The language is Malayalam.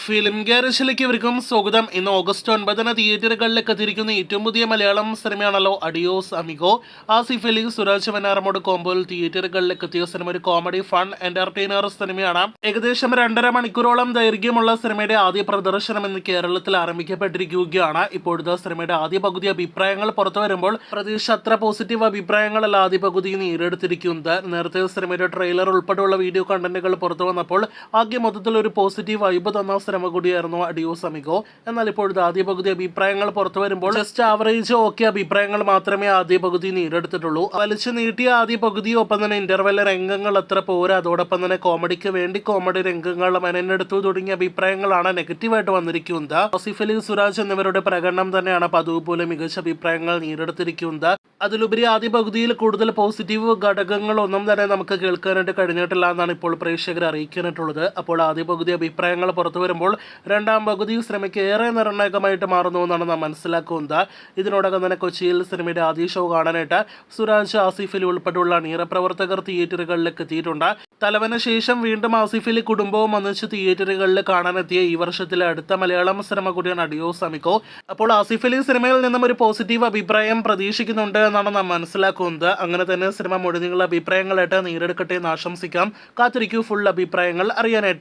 ഫിലിം ഗാരേജിലേക്ക് ഇവർക്കും സ്വാഗതം. ഇന്ന് ഓഗസ്റ്റ് 9 തിയേറ്ററുകളിലേക്ക് എത്തിയിരിക്കുന്ന ഏറ്റവും പുതിയ മലയാളം സിനിമയാണല്ലോ അഡിയോസ് അമിഗോ. ആസിഫ് അലി സുരാജ് വെഞ്ഞാറമൂട് കോമ്പോയിൽ തിയേറ്ററുകളിലേക്ക് എത്തിയ സിനിമ ഒരു കോമഡി ഫൺ എന്റർടൈനർ സിനിമയാണ്. ഏകദേശം 2.5 മണിക്കൂറോളം ദൈർഘ്യമുള്ള സിനിമയുടെ ആദ്യ പ്രദർശനം ഇന്ന് കേരളത്തിൽ ആരംഭിക്കപ്പെട്ടിരിക്കുകയാണ്. ഇപ്പോഴത്തെ സിനിമയുടെ ആദ്യ പകുതി അഭിപ്രായങ്ങൾ പുറത്തു വരുമ്പോൾ പ്രതീക്ഷ അത്ര പോസിറ്റീവ് അഭിപ്രായങ്ങളല്ല ആദ്യ പകുതി നേടിയെടുത്തിരിക്കുന്നത്. നേരത്തെ സിനിമയുടെ ട്രെയിലർ ഉൾപ്പെടെയുള്ള വീഡിയോ കണ്ടന്റുകൾ പുറത്തു വന്നപ്പോൾ ആകെ മൊത്തത്തിൽ ഒരു പോസിറ്റീവ് വൈബ് തന്ന സിനിമ കൂടിയായിരുന്നു അഡിയോസ് അമിഗോ. എന്നാൽ ഇപ്പോഴത്തെ ആദ്യ പകുതി അഭിപ്രായങ്ങൾ പുറത്തു വരുമ്പോൾ ജസ്റ്റ് ആവറേജ് ഓക്കെ അഭിപ്രായങ്ങൾ മാത്രമേ ആദ്യ പകുതി നേടിയെടുത്തിട്ടുള്ളൂ. വലിച്ചു നീട്ടിയ ആദ്യ പകുതി, ഒപ്പം തന്നെ ഇന്റർവെൽ രംഗങ്ങൾ അത്ര പോരാ, അതോടൊപ്പം തന്നെ കോമഡിക്ക് വേണ്ടി കോമഡി രംഗങ്ങൾ മെനഞ്ഞെടുത്തു തുടങ്ങിയ അഭിപ്രായങ്ങളാണ് നെഗറ്റീവായിട്ട് വന്നിരിക്കുന്നത്. ആസിഫ് അലി സുരാജ് എന്നിവരുടെ പ്രകടനം തന്നെയാണ് പതിവ് പോലെ മികച്ച അഭിപ്രായങ്ങൾ നേടിയെടുത്തിരിക്കുന്നത്. അതിലുപരി ആദ്യ പകുതിയിൽ കൂടുതൽ പോസിറ്റീവ് ഘടകങ്ങളൊന്നും തന്നെ നമുക്ക് കേൾക്കാനായിട്ട് കഴിഞ്ഞിട്ടില്ല എന്നാണ് ഇപ്പോൾ പ്രേക്ഷകർ അറിയിക്കാനായിട്ടുള്ളത്. അപ്പോൾ ആദ്യ പകുതി അഭിപ്രായങ്ങൾ പുറത്തു വരുമ്പോൾ രണ്ടാം പകുതി സിനിമയ്ക്ക് ഏറെ നിർണായകമായിട്ട് മാറുന്നു എന്നാണ് നാം മനസ്സിലാക്കുന്നത്. ഇതിനോടകം തന്നെ കൊച്ചിയിൽ സിനിമയുടെ ആദ്യ ഷോ കാണാനായിട്ട് സുരാജ്, ആസിഫ് അലി ഉൾപ്പെടെയുള്ള അണിയറ പ്രവർത്തകർ തിയേറ്ററുകളിലേക്ക് എത്തിയിട്ടുണ്ട്. തലവന് ശേഷം വീണ്ടും ആസിഫ് അലി കുടുംബവും ഒന്നിച്ച് തിയേറ്ററുകളിൽ കാണാനെത്തിയ ഈ വർഷത്തിലെ അടുത്ത മലയാളം സിനിമ കൂടിയാണ് അഡിയോസ് അമിഗോ. അപ്പോൾ ആസിഫ് അലി സിനിമയിൽ നിന്നും ഒരു പോസിറ്റീവ് അഭിപ്രായം പ്രതീക്ഷിക്കുന്നുണ്ട് എന്നാണ് നാം മനസ്സിലാക്കുന്നത്. അങ്ങനെ തന്നെ സിനിമ മുഴുവനുള്ള അഭിപ്രായങ്ങളായിട്ട് നേടിയെടുക്കട്ടെ എന്ന് ആശംസിക്കാം. കാത്തിരിക്കൂ ഫുൾ അഭിപ്രായങ്ങൾ അറിയാനായിട്ട്.